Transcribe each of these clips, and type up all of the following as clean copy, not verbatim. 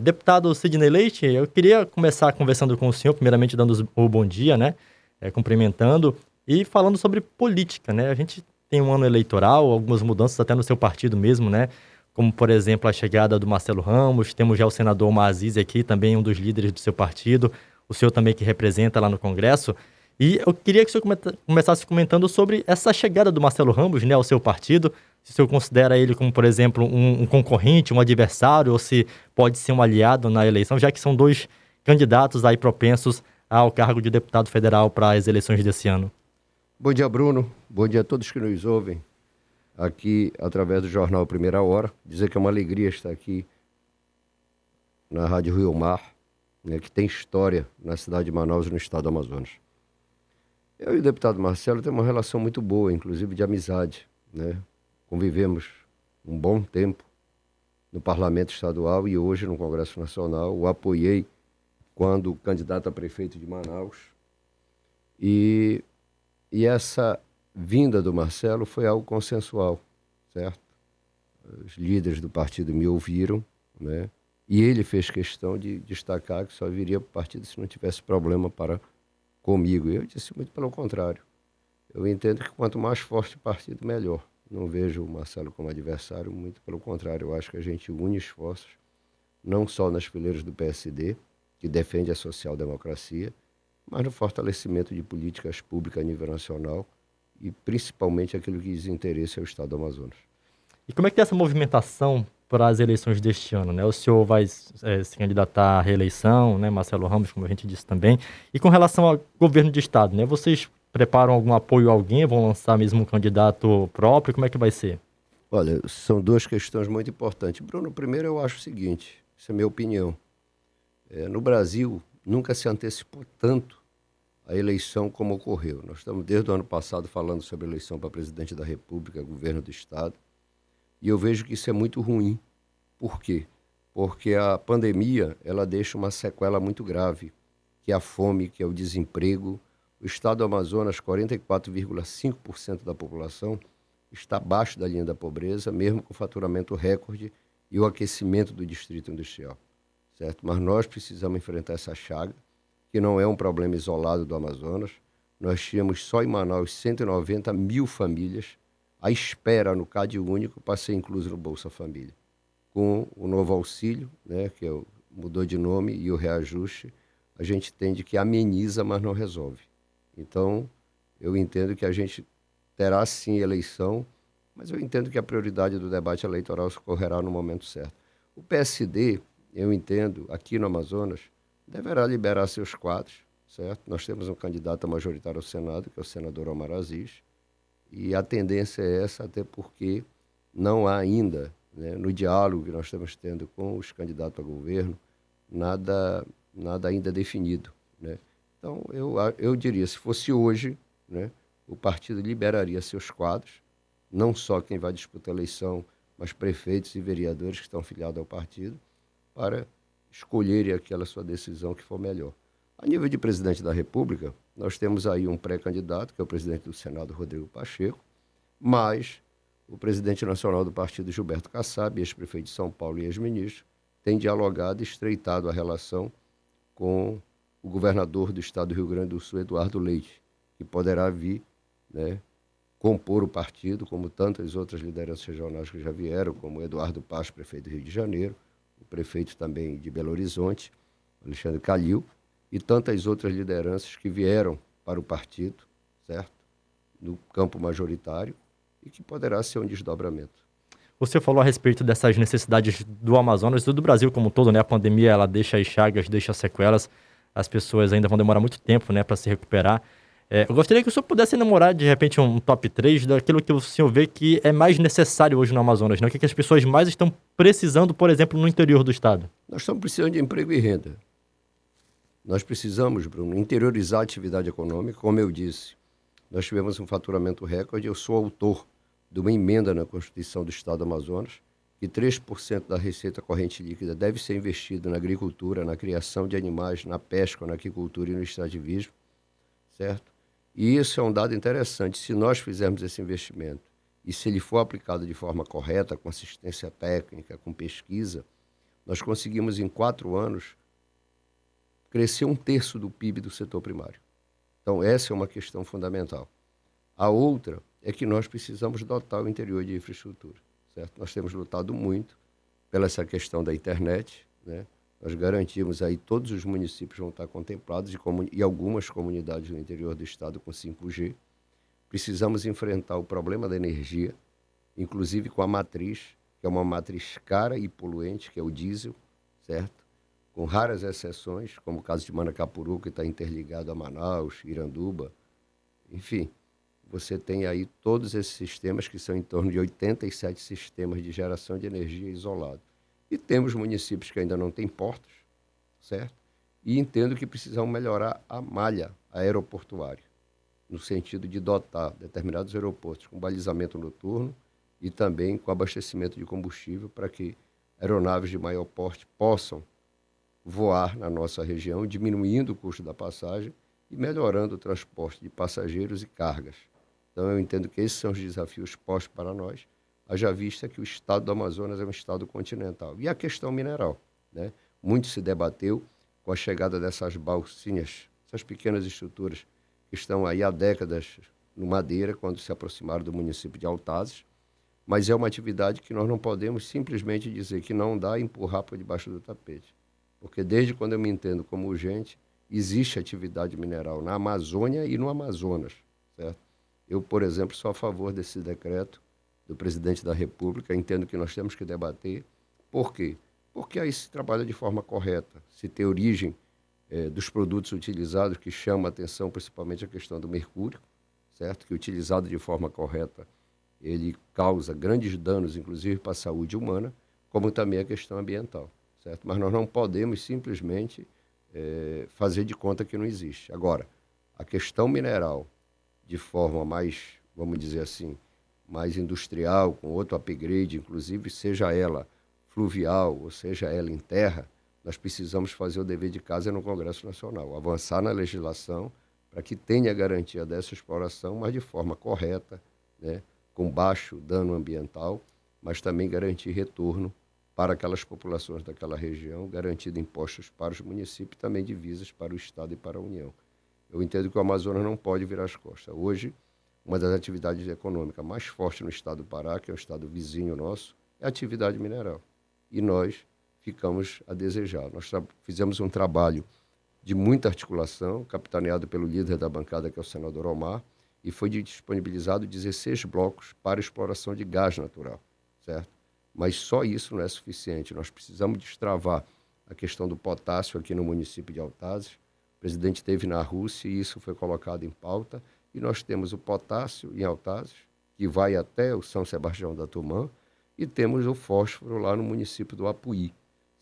Deputado Sidney Leite, eu queria começar conversando com o senhor, primeiramente dando o bom dia, né? Cumprimentando e falando sobre política, né? A gente tem um ano eleitoral, algumas mudanças até no seu partido mesmo, né? Como, por exemplo, a chegada do Marcelo Ramos, temos já o senador Omar Aziz aqui, também um dos líderes do seu partido, o senhor também que representa lá no Congresso. E eu queria que o senhor começasse comentando sobre essa chegada do Marcelo Ramos, né, ao seu partido, se o senhor considera ele como, por exemplo, um concorrente, um adversário, ou se pode ser um aliado na eleição, já que são dois candidatos aí propensos ao cargo de deputado federal para as eleições desse ano. Bom dia, Bruno. Bom dia a todos que nos ouvem aqui através do jornal Primeira Hora. Dizer que é uma alegria estar aqui na Rádio Rio Mar, né, que tem história na cidade de Manaus e no estado do Amazonas. Eu e o deputado Marcelo temos uma relação muito boa, inclusive de amizade, né? Convivemos um bom tempo no Parlamento Estadual e hoje no Congresso Nacional. O apoiei quando candidato a prefeito de Manaus. E essa vinda do Marcelo foi algo consensual, certo? Os líderes do partido me ouviram, né? E ele fez questão de destacar que só viria para o partido se não tivesse problema para comigo. E eu disse muito pelo contrário. Eu entendo que quanto mais forte o partido, melhor. Não vejo o Marcelo como adversário, muito pelo contrário. Eu acho que a gente une esforços, não só nas fileiras do PSD, que defende a social-democracia, mas no fortalecimento de políticas públicas a nível nacional e principalmente aquilo que diz interesse ao Estado do Amazonas. E como é que está essa movimentação para as eleições deste ano, né? O senhor vai se candidatar à reeleição, né? Marcelo Ramos, como a gente disse também. E com relação ao governo de estado, né? Vocês preparam algum apoio a alguém? Vão lançar mesmo um candidato próprio? Como é que vai ser? Olha, são duas questões muito importantes. Bruno, primeiro eu acho o seguinte, isso é minha opinião. No Brasil, nunca se antecipou tanto a eleição como ocorreu. Nós estamos desde o ano passado falando sobre a eleição para presidente da República, governo do estado. E eu vejo que isso é muito ruim. Por quê? Porque a pandemia, ela deixa uma sequela muito grave, que é a fome, que é o desemprego. O estado do Amazonas, 44,5% da população, está abaixo da linha da pobreza, mesmo com o faturamento recorde e o aquecimento do distrito industrial, certo? Mas nós precisamos enfrentar essa chaga, que não é um problema isolado do Amazonas. Nós tínhamos só em Manaus 190 mil famílias à espera no Cade Único para ser incluso no Bolsa Família. Com o novo auxílio, né, que mudou de nome, e o reajuste, a gente entende que ameniza, mas não resolve. Então, eu entendo que a gente terá sim eleição, mas eu entendo que a prioridade do debate eleitoral ocorrerá no momento certo. O PSD, eu entendo, aqui no Amazonas, deverá liberar seus quadros, certo? Nós temos um candidato majoritário ao Senado, que é o senador Omar Aziz, e a tendência é essa, até porque não há ainda, né, no diálogo que nós estamos tendo com os candidatos a governo, nada ainda definido, né? Então, eu diria, se fosse hoje, né, o partido liberaria seus quadros, não só quem vai disputar a eleição, mas prefeitos e vereadores que estão filiados ao partido, para escolherem aquela sua decisão que for melhor. A nível de presidente da República, nós temos aí um pré-candidato, que é o presidente do Senado, Rodrigo Pacheco, mas o presidente nacional do partido, Gilberto Kassab, ex-prefeito de São Paulo e ex-ministro, tem dialogado e estreitado a relação com o governador do estado do Rio Grande do Sul, Eduardo Leite, que poderá vir, né, compor o partido, como tantas outras lideranças regionais que já vieram, como Eduardo Paes, prefeito do Rio de Janeiro, o prefeito também de Belo Horizonte, Alexandre Calil, e tantas outras lideranças que vieram para o partido, certo? No campo majoritário, e que poderá ser um desdobramento. Você falou a respeito dessas necessidades do Amazonas e do Brasil como um todo, né? A pandemia, ela deixa as chagas, deixa sequelas, as pessoas ainda vão demorar muito tempo, né, para se recuperar. Eu gostaria que o senhor pudesse enumerar, de repente, um top 3 daquilo que o senhor vê que é mais necessário hoje no Amazonas, né? O que as pessoas mais estão precisando, por exemplo, no interior do estado? Nós estamos precisando de emprego e renda. Nós precisamos, Bruno, interiorizar a atividade econômica. Como eu disse, nós tivemos um faturamento recorde. Eu sou autor de uma emenda na Constituição do Estado do Amazonas, que 3% da receita corrente líquida deve ser investido na agricultura, na criação de animais, na pesca, na aquicultura e no extrativismo, certo? E isso é um dado interessante. Se nós fizermos esse investimento e se ele for aplicado de forma correta, com assistência técnica, com pesquisa, Nós conseguimos, em 4 anos, crescer 1/3 do PIB do setor primário. Então, essa é uma questão fundamental. A outra é que nós precisamos dotar o interior de infraestrutura, certo? Nós temos lutado muito pela essa questão da internet, né? Nós garantimos aí todos os municípios vão estar contemplados e algumas comunidades no interior do estado com 5G. Precisamos enfrentar o problema da energia, inclusive com a matriz, que é uma matriz cara e poluente, que é o diesel, certo? Com raras exceções, como o caso de Manacapuru, que está interligado a Manaus, Iranduba, enfim. Você tem aí todos esses sistemas, que são em torno de 87 sistemas de geração de energia isolados. E temos municípios que ainda não têm portos, certo? E entendo que precisamos melhorar a malha aeroportuária, no sentido de dotar determinados aeroportos com balizamento noturno e também com abastecimento de combustível para que aeronaves de maior porte possam voar na nossa região, diminuindo o custo da passagem e melhorando o transporte de passageiros e cargas. Então, eu entendo que esses são os desafios postos para nós, haja vista que o estado do Amazonas é um estado continental. E a questão mineral, né? Muito se debateu com a chegada dessas balsinhas, essas pequenas estruturas que estão aí há décadas no Madeira, quando se aproximaram do município de Altazes, mas é uma atividade que nós não podemos simplesmente dizer que não dá e empurrar por debaixo do tapete. Porque desde quando eu me entendo como urgente, existe atividade mineral na Amazônia e no Amazonas, certo? Eu, por exemplo, sou a favor desse decreto do presidente da República, entendo que nós temos que debater. Por quê? Porque aí se trabalha de forma correta, se tem origem dos produtos utilizados, que chama a atenção principalmente a questão do mercúrio, certo? Que utilizado de forma correta, ele causa grandes danos, inclusive para a saúde humana, como também a questão ambiental, certo? Mas nós não podemos simplesmente fazer de conta que não existe. Agora, a questão mineral, de forma mais, vamos dizer assim, mais industrial, com outro upgrade, inclusive, seja ela fluvial ou seja ela em terra, nós precisamos fazer o dever de casa no Congresso Nacional, avançar na legislação para que tenha garantia dessa exploração, mas de forma correta, né, com baixo dano ambiental, mas também garantir retorno para aquelas populações daquela região, garantindo impostos para os municípios e também divisas para o Estado e para a União. Eu entendo que o Amazonas não pode virar as costas. Hoje, uma das atividades econômicas mais fortes no estado do Pará, que é o estado vizinho nosso, é a atividade mineral. E nós ficamos a desejar. Nós fizemos um trabalho de muita articulação, capitaneado pelo líder da bancada, que é o senador Omar, e foi disponibilizado 16 blocos para exploração de gás natural, certo? Mas só isso não é suficiente. Nós precisamos destravar a questão do potássio aqui no município de Altazes. O presidente esteve na Rússia e isso foi colocado em pauta. E nós temos o potássio em Altazes, que vai até o São Sebastião da Tumã, e temos o fósforo lá no município do Apuí,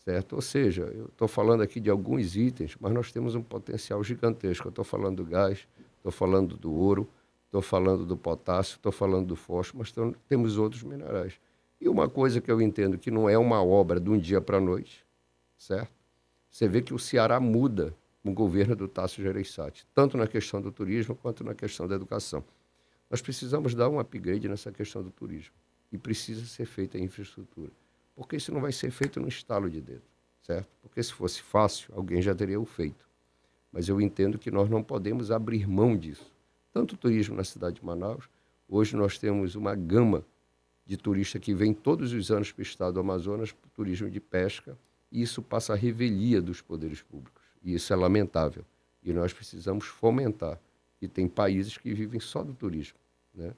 certo? Ou seja, eu estou falando aqui de alguns itens, mas nós temos um potencial gigantesco. Eu estou falando do gás, estou falando do ouro, estou falando do potássio, estou falando do fósforo, mas temos outros minerais. E uma coisa que eu entendo que não é uma obra de um dia para a noite, certo? Você vê que o Ceará muda com o governo do Tasso Gereissati, tanto na questão do turismo quanto na questão da educação. Nós precisamos dar um upgrade nessa questão do turismo e precisa ser feita a infraestrutura, porque isso não vai ser feito no estalo de dedo, certo? Porque se fosse fácil, alguém já teria o feito. Mas eu entendo que nós não podemos abrir mão disso. Tanto o turismo na cidade de Manaus, hoje nós temos uma gama de turistas que vem todos os anos para o estado do Amazonas para o turismo de pesca, e isso passa a revelia dos poderes públicos. E isso é lamentável. E nós precisamos fomentar. E tem países que vivem só do turismo, né?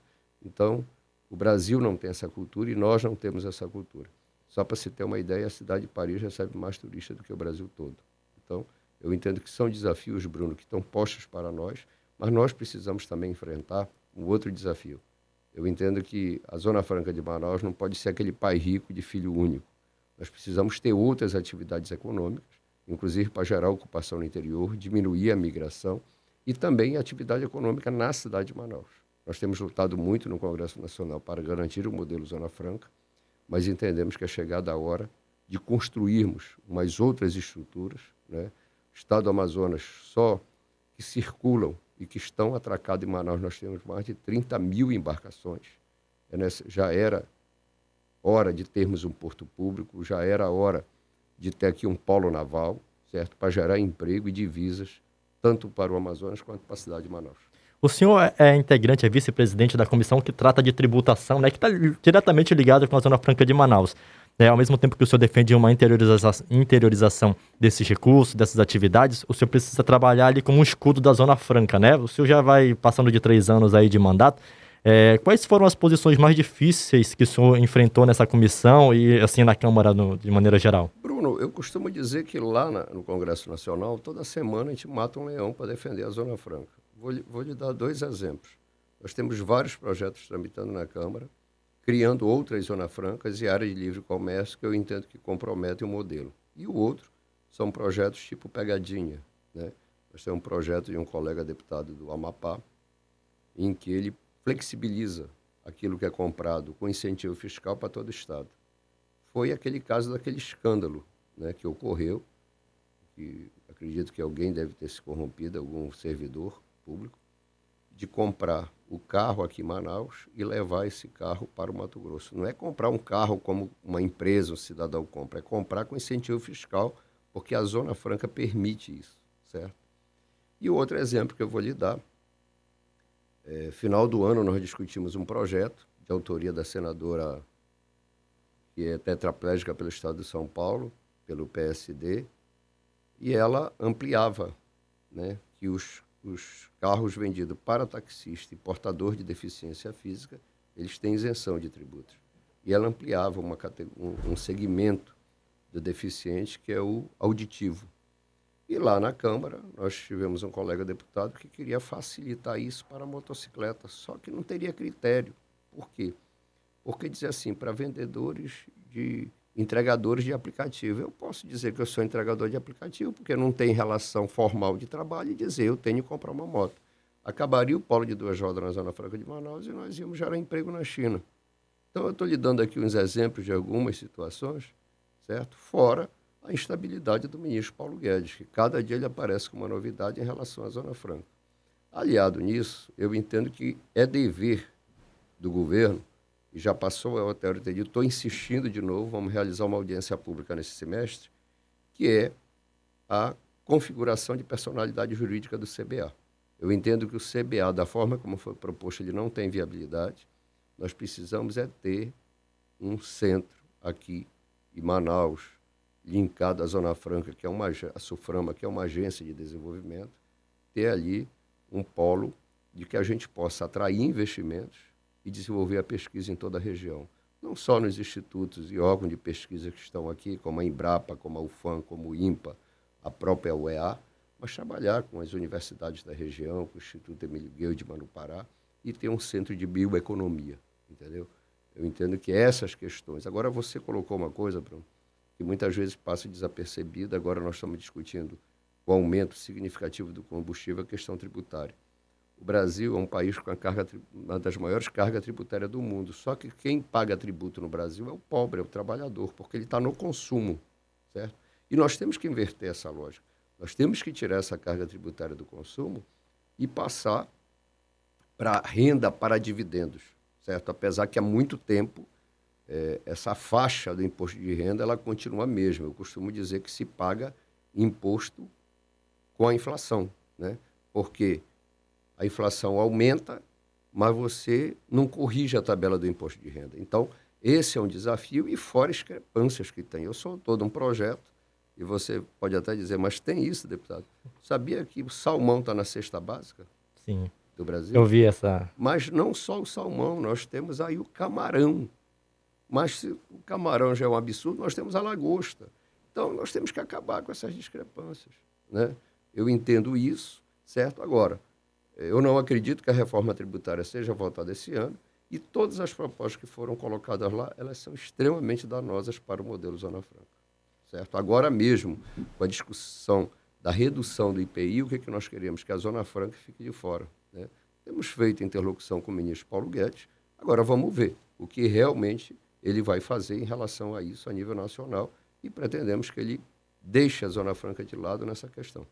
Então, o Brasil não tem essa cultura e nós não temos essa cultura. Só para se ter uma ideia, a cidade de Paris recebe mais turistas do que o Brasil todo. Então, eu entendo que são desafios, Bruno, que estão postos para nós, mas nós precisamos também enfrentar um outro desafio. Eu entendo que a Zona Franca de Manaus não pode ser aquele pai rico de filho único. Nós precisamos ter outras atividades econômicas, inclusive para gerar ocupação no interior, diminuir a migração e também a atividade econômica na cidade de Manaus. Nós temos lutado muito no Congresso Nacional para garantir o modelo Zona Franca, mas entendemos que é chegada a hora de construirmos umas outras estruturas, né? O estado do Amazonas só que circulam e que estão atracados em Manaus, nós temos mais de 30 mil embarcações. Já era hora de termos um porto público, já era hora de ter aqui um polo naval, certo? Para gerar emprego e divisas, tanto para o Amazonas quanto para a cidade de Manaus. O senhor é integrante, é vice-presidente da comissão que trata de tributação, né, que está diretamente ligado com a Zona Franca de Manaus. Ao mesmo tempo que o senhor defende uma interiorização desses recursos, dessas atividades, o senhor precisa trabalhar ali como um escudo da Zona Franca, né? O senhor já vai passando de 3 anos aí de mandato. Quais foram as posições mais difíceis que o senhor enfrentou nessa comissão e assim na Câmara de maneira geral? Bruno, eu costumo dizer que lá no Congresso Nacional, toda semana a gente mata um leão para defender a Zona Franca. Vou lhe dar 2 exemplos. Nós temos vários projetos tramitando na Câmara, criando outras zonas francas e áreas de livre comércio que eu entendo que comprometem o modelo. E o outro são projetos tipo Pegadinha, né? Nós temos um projeto de um colega deputado do Amapá, em que ele flexibiliza aquilo que é comprado com incentivo fiscal para todo o Estado. Foi aquele caso daquele escândalo, né, que ocorreu, que acredito que alguém deve ter se corrompido, algum servidor público, de comprar o carro aqui em Manaus e levar esse carro para o Mato Grosso. Não é comprar um carro como uma empresa, um cidadão compra, é comprar com incentivo fiscal, porque a Zona Franca permite isso, certo? E o outro exemplo que eu vou lhe dar, final do ano nós discutimos um projeto de autoria da senadora, que é tetraplégica pelo Estado de São Paulo, pelo PSD, e ela ampliava, né, que os carros vendidos para taxista e portador de deficiência física, eles têm isenção de tributos. E ela ampliava um segmento do deficiente, que é o auditivo. E lá na Câmara, nós tivemos um colega deputado que queria facilitar isso para a motocicleta, só que não teria critério. Por quê? Porque dizia assim, para entregadores de aplicativo. Eu posso dizer que eu sou entregador de aplicativo, porque não tem relação formal de trabalho, e dizer eu tenho que comprar uma moto. Acabaria o polo de 2 rodas na Zona Franca de Manaus e nós íamos gerar emprego na China. Então, eu estou lhe dando aqui uns exemplos de algumas situações, certo? Fora a instabilidade do ministro Paulo Guedes, que cada dia ele aparece com uma novidade em relação à Zona Franca. Aliado nisso, eu entendo que é dever do governo, e já passou, eu até ter dito, estou insistindo de novo, vamos realizar uma audiência pública nesse semestre, que é a configuração de personalidade jurídica do CBA. Eu entendo que o CBA, da forma como foi proposto, ele não tem viabilidade. Nós precisamos ter um centro aqui em Manaus, linkado à Zona Franca, que é a SUFRAMA, que é uma agência de desenvolvimento, ter ali um polo de que a gente possa atrair investimentos e desenvolver a pesquisa em toda a região. Não só nos institutos e órgãos de pesquisa que estão aqui, como a Embrapa, como a UFAM, como o INPA, a própria UEA, mas trabalhar com as universidades da região, com o Instituto Emílio Gueux de Manupará, e ter um centro de bioeconomia, entendeu? Eu entendo que essas questões... Agora, você colocou uma coisa, Bruno, que muitas vezes passa desapercebida, agora nós estamos discutindo o aumento significativo do combustível, a questão tributária. O Brasil é um país com uma das maiores cargas tributárias do mundo, só que quem paga tributo no Brasil é o pobre, é o trabalhador, porque ele está no consumo, certo? E nós temos que inverter essa lógica. Nós temos que tirar essa carga tributária do consumo e passar para renda para dividendos, certo? Apesar que há muito tempo essa faixa do imposto de renda ela continua a mesma. Eu costumo dizer que se paga imposto com a inflação, né? Porque a inflação aumenta, mas você não corrige a tabela do imposto de renda. Então, esse é um desafio e fora discrepâncias que tem. Eu sou todo um projeto, e você pode até dizer, mas tem isso, deputado. Sabia que o salmão está na cesta básica? Sim. Do Brasil? Eu vi essa... Mas não só o salmão, nós temos aí o camarão. Mas se o camarão já é um absurdo, nós temos a lagosta. Então, nós temos que acabar com essas discrepâncias, né? Eu entendo isso, certo? Agora, eu não acredito que a reforma tributária seja votada esse ano e todas as propostas que foram colocadas lá, elas são extremamente danosas para o modelo Zona Franca, certo? Agora mesmo, com a discussão da redução do IPI, o que é que nós queremos? Que a Zona Franca fique de fora, né? Temos feito interlocução com o ministro Paulo Guedes, agora vamos ver o que realmente ele vai fazer em relação a isso a nível nacional e pretendemos que ele deixe a Zona Franca de lado nessa questão.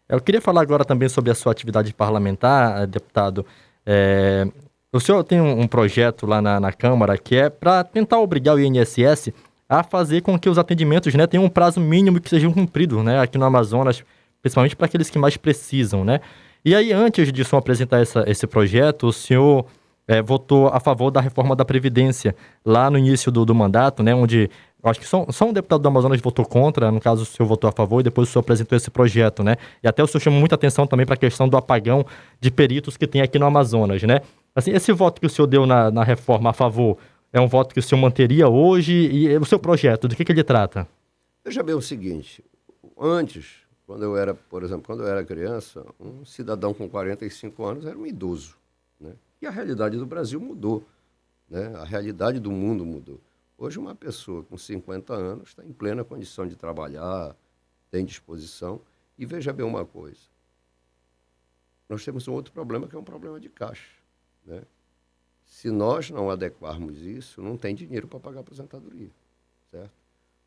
Eu queria falar agora também sobre a sua atividade parlamentar, deputado. O senhor tem um projeto lá na Câmara que é para tentar obrigar o INSS a fazer com que os atendimentos, né, tenham um prazo mínimo que sejam cumpridos, né, aqui no Amazonas, principalmente para aqueles que mais precisam, né? E aí, antes de o senhor apresentar esse projeto, o senhor votou a favor da reforma da Previdência, lá no início do mandato, né, onde eu acho que só um deputado do Amazonas votou contra, no caso o senhor votou a favor e depois o senhor apresentou esse projeto, né? E até o senhor chamou muita atenção também para a questão do apagão de peritos que tem aqui no Amazonas, né? Assim, esse voto que o senhor deu na reforma a favor é um voto que o senhor manteria hoje? E o seu projeto, do que ele trata? Veja bem o seguinte, antes, por exemplo, quando eu era criança, um cidadão com 45 anos era um idoso, né? E a realidade do Brasil mudou, né? A realidade do mundo mudou. Hoje, uma pessoa com 50 anos está em plena condição de trabalhar, tem disposição. E veja bem uma coisa, nós temos um outro problema que é um problema de caixa, né? Se nós não adequarmos isso, não tem dinheiro para pagar a aposentadoria, certo?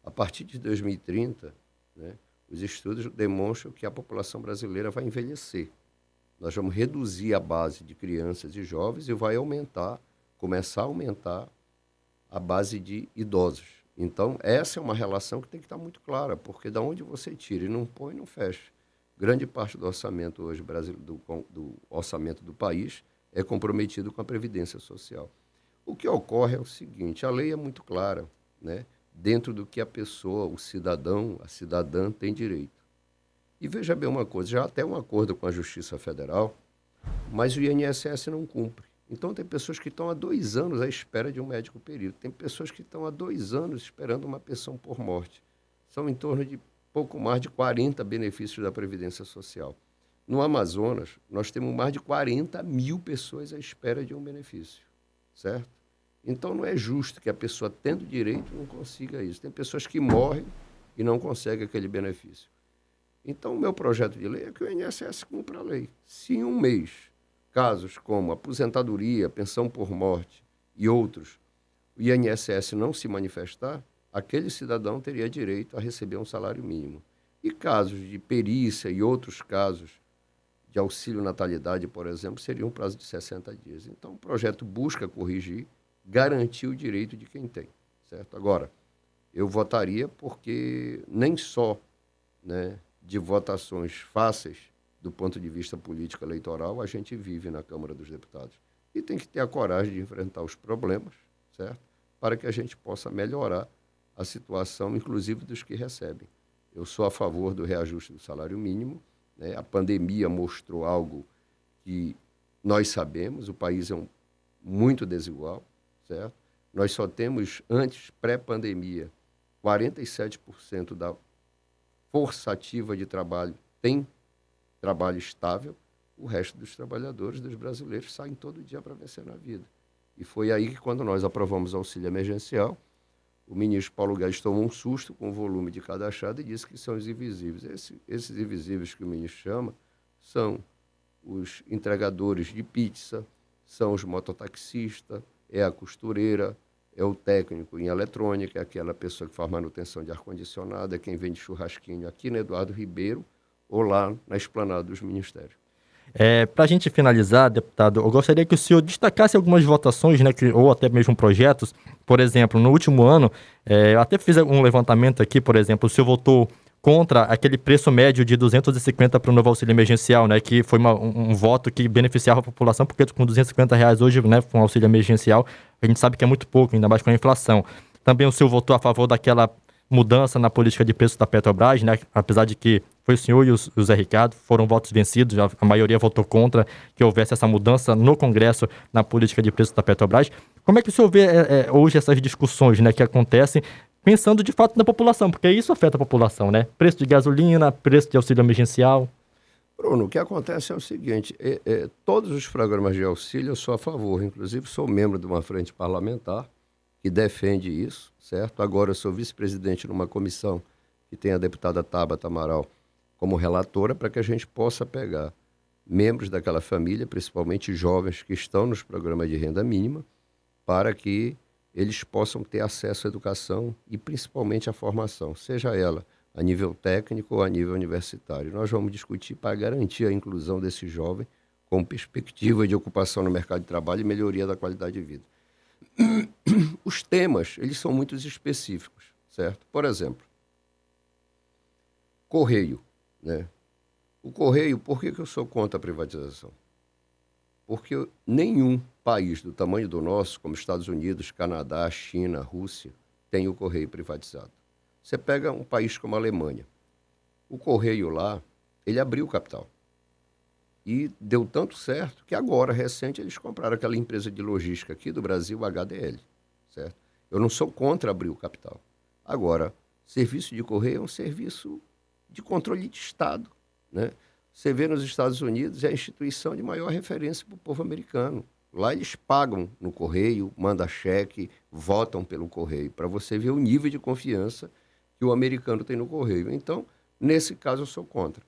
A partir de 2030, né, os estudos demonstram que a população brasileira vai envelhecer. Nós vamos reduzir a base de crianças e jovens e vai começar a aumentar a base de idosos. Então, essa é uma relação que tem que estar muito clara, porque da onde você tira e não põe, não fecha. Grande parte do orçamento hoje do orçamento do país é comprometido com a Previdência Social. O que ocorre é o seguinte, a lei é muito clara, né, dentro do que a pessoa, o cidadão, a cidadã tem direito. E veja bem uma coisa, já há até um acordo com a Justiça Federal, mas o INSS não cumpre. Então, tem pessoas que estão há 2 anos à espera de um médico perito. Tem pessoas que estão há 2 anos esperando uma pensão por morte. São em torno de pouco mais de 40 benefícios da Previdência Social. No Amazonas, nós temos mais de 40 mil pessoas à espera de um benefício, certo? Então, não é justo que a pessoa, tendo direito, não consiga isso. Tem pessoas que morrem e não conseguem aquele benefício. Então, o meu projeto de lei é que o INSS cumpra a lei. Se em um mês, casos como aposentadoria, pensão por morte e outros, o INSS não se manifestar, aquele cidadão teria direito a receber um salário mínimo. E casos de perícia e outros casos de auxílio natalidade, por exemplo, seria um prazo de 60 dias. Então, o projeto busca corrigir, garantir o direito de quem tem, certo? Agora, eu votaria porque nem só, né, de votações fáceis do ponto de vista político eleitoral a gente vive na Câmara dos Deputados. E tem que ter a coragem de enfrentar os problemas, certo? Para que a gente possa melhorar a situação, inclusive dos que recebem. Eu sou a favor do reajuste do salário mínimo, né? A pandemia mostrou algo que nós sabemos, o país é muito desigual, certo? Nós só temos, antes, pré-pandemia, 47% da força ativa de trabalho tem trabalho estável, o resto dos trabalhadores, dos brasileiros, saem todo dia para vencer na vida. E foi aí que, quando nós aprovamos o auxílio emergencial, o ministro Paulo Guedes tomou um susto com o volume de cada achado e disse que são os invisíveis. Esses invisíveis que o ministro chama são os entregadores de pizza, são os mototaxistas, é a costureira, é o técnico em eletrônica, é aquela pessoa que faz manutenção de ar-condicionado, é quem vende churrasquinho aqui no Eduardo Ribeiro ou lá na esplanada dos ministérios. Para a gente finalizar, deputado, eu gostaria que o senhor destacasse algumas votações, né, ou até mesmo projetos. Por exemplo, no último ano, eu até fiz um levantamento aqui, por exemplo, o senhor votou contra aquele preço médio de 250 para o novo auxílio emergencial, né, que foi um voto que beneficiava a população, porque com R$ 250 hoje, né, com auxílio emergencial, a gente sabe que é muito pouco, ainda mais com a inflação. Também o senhor votou a favor daquela mudança na política de preços da Petrobras, né, apesar de que foi o senhor e o Zé Ricardo, foram votos vencidos, a maioria votou contra que houvesse essa mudança no Congresso na política de preços da Petrobras. Como é que o senhor vê hoje essas discussões, né, que acontecem, pensando de fato na população, porque isso afeta a população, né? Preço de gasolina, preço de auxílio emergencial. Bruno, o que acontece é o seguinte, todos os programas de auxílio eu sou a favor, inclusive sou membro de uma frente parlamentar que defende isso, certo? Agora eu sou vice-presidente numa comissão que tem a deputada Tabata Amaral como relatora, para que a gente possa pegar membros daquela família, principalmente jovens que estão nos programas de renda mínima, para que eles possam ter acesso à educação e principalmente à formação, seja ela a nível técnico ou a nível universitário. Nós vamos discutir para garantir a inclusão desse jovem com perspectiva de ocupação no mercado de trabalho e melhoria da qualidade de vida. Os temas, eles são muito específicos, certo? Por exemplo, Correio, né? O Correio, por que eu sou contra a privatização? Porque nenhum país do tamanho do nosso, como Estados Unidos, Canadá, China, Rússia, tem o Correio privatizado. Você pega um país como a Alemanha. O Correio lá, ele abriu capital. E deu tanto certo que agora, recente, eles compraram aquela empresa de logística aqui do Brasil, HDL, certo? Eu não sou contra abrir o capital. Agora, serviço de Correio é um serviço de controle de Estado, né? Você vê nos Estados Unidos, é a instituição de maior referência para o povo americano. Lá eles pagam no Correio, mandam cheque, votam pelo Correio, para você ver o nível de confiança que o americano tem no Correio. Então, nesse caso, eu sou contra.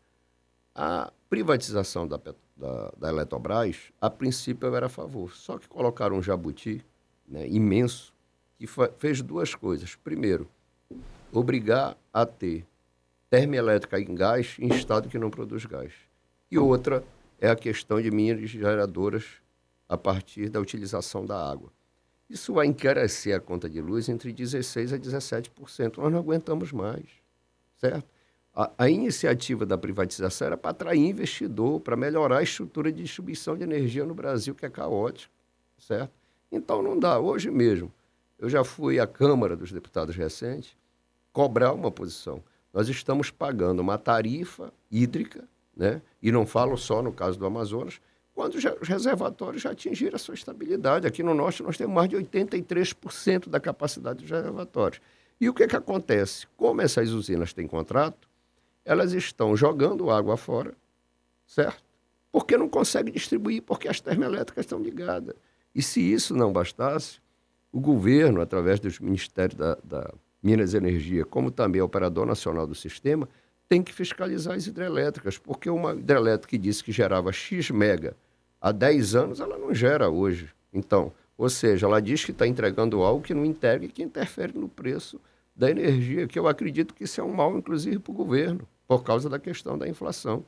A privatização da Eletrobras, a princípio eu era a favor. Só que colocaram um jabuti, né, imenso, que fez duas coisas. Primeiro, obrigar a ter termoelétrica em gás em estado que não produz gás. E outra é a questão de minas geradoras a partir da utilização da água. Isso vai encarecer a conta de luz entre 16% a 17%. Nós não aguentamos mais, certo? A iniciativa da privatização era para atrair investidor, para melhorar a estrutura de distribuição de energia no Brasil, que é caótica, certo? Então não dá. Hoje mesmo, eu já fui à Câmara dos Deputados recente cobrar uma posição. Nós estamos pagando uma tarifa hídrica, né? E não falo só no caso do Amazonas, quando os reservatórios já atingiram a sua estabilidade. Aqui no Norte nós temos mais de 83% da capacidade dos reservatórios. E o que acontece? Como essas usinas têm contrato, elas estão jogando água fora, certo? Porque não conseguem distribuir, porque as termoelétricas estão ligadas. E se isso não bastasse, o governo, através dos Ministérios da Minas e Energia, como também o Operador Nacional do Sistema, tem que fiscalizar as hidrelétricas, porque uma hidrelétrica que disse que gerava X mega há 10 anos, ela não gera hoje. Então, ou seja, ela diz que está entregando algo que não entrega e que interfere no preço da energia, que eu acredito que isso é um mal, inclusive, para o governo, por causa da questão da inflação.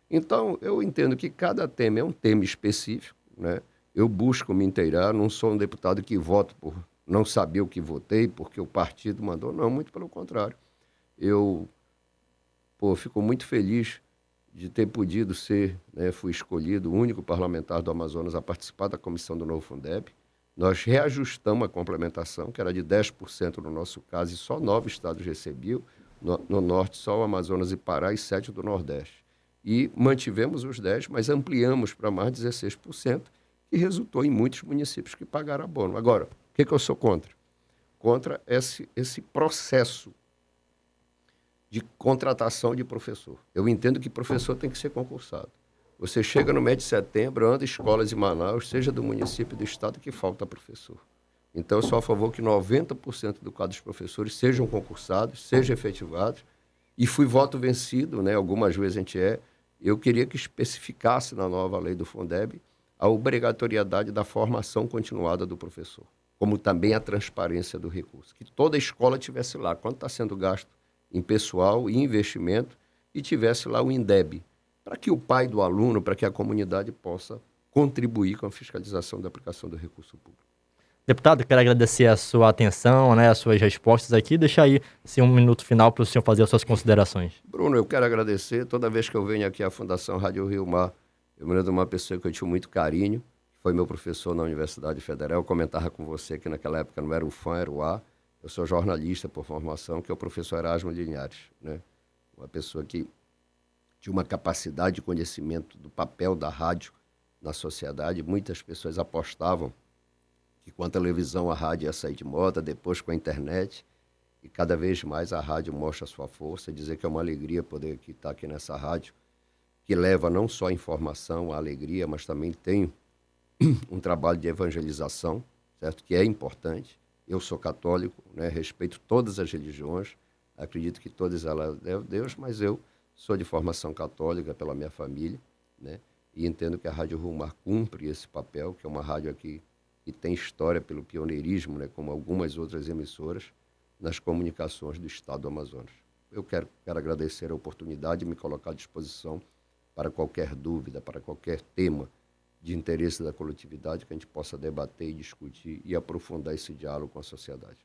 Então, eu entendo que cada tema é um tema específico, né? Eu busco me inteirar, não sou um deputado que voto por não saber o que votei, porque o partido mandou, não, muito pelo contrário. Eu fico muito feliz de ter podido ser, né, fui escolhido o único parlamentar do Amazonas a participar da comissão do novo Fundeb. Nós reajustamos a complementação, que era de 10% no nosso caso, e só 9 estados recebiam. No Norte, só o Amazonas e Pará, e 7 do Nordeste. E mantivemos os 10%, mas ampliamos para mais de 16%, que resultou em muitos municípios que pagaram abono. Agora, o que eu sou contra? Contra esse processo de contratação de professor. Eu entendo que professor tem que ser concursado. Você chega no mês de setembro, anda escolas em Manaus, seja do município do estado, que falta professor. Então, eu sou a favor que 90% do quadro dos professores sejam concursados, sejam efetivados. E fui voto vencido, né? Algumas vezes a gente é. Eu queria que especificasse na nova lei do Fundeb a obrigatoriedade da formação continuada do professor, como também a transparência do recurso. Que toda escola tivesse lá quanto está sendo gasto em pessoal e investimento e tivesse lá o INDEB, para que o pai do aluno, para que a comunidade possa contribuir com a fiscalização da aplicação do recurso público. Deputado, quero agradecer a sua atenção, né, as suas respostas aqui. Deixar aí um minuto final para o senhor fazer as suas considerações. Bruno, eu quero agradecer. Toda vez que eu venho aqui à Fundação Rádio Rio Mar, eu me lembro de uma pessoa que eu tinha muito carinho, que foi meu professor na Universidade Federal. Eu comentava com você que naquela época não era o fã, era o A. Eu sou jornalista por formação, que é o professor Erasmo Linhares, né? Uma pessoa que tinha uma capacidade de conhecimento do papel da rádio na sociedade. Muitas pessoas apostavam que com a televisão a rádio ia sair de moda, depois com a internet, e cada vez mais a rádio mostra a sua força. Dizer que é uma alegria poder estar aqui nessa rádio, que leva não só a informação, a alegria, mas também tem um trabalho de evangelização, certo? Que é importante. Eu sou católico, né? Respeito todas as religiões, acredito que todas elas devem a Deus, mas eu sou de formação católica pela minha família, né? E entendo que a Rádio Rio Mar cumpre esse papel, que é uma rádio aqui que tem história pelo pioneirismo, né? Como algumas outras emissoras, nas comunicações do estado do Amazonas. Eu quero agradecer a oportunidade de me colocar à disposição para qualquer dúvida, para qualquer tema de interesse da coletividade, que a gente possa debater e discutir e aprofundar esse diálogo com a sociedade.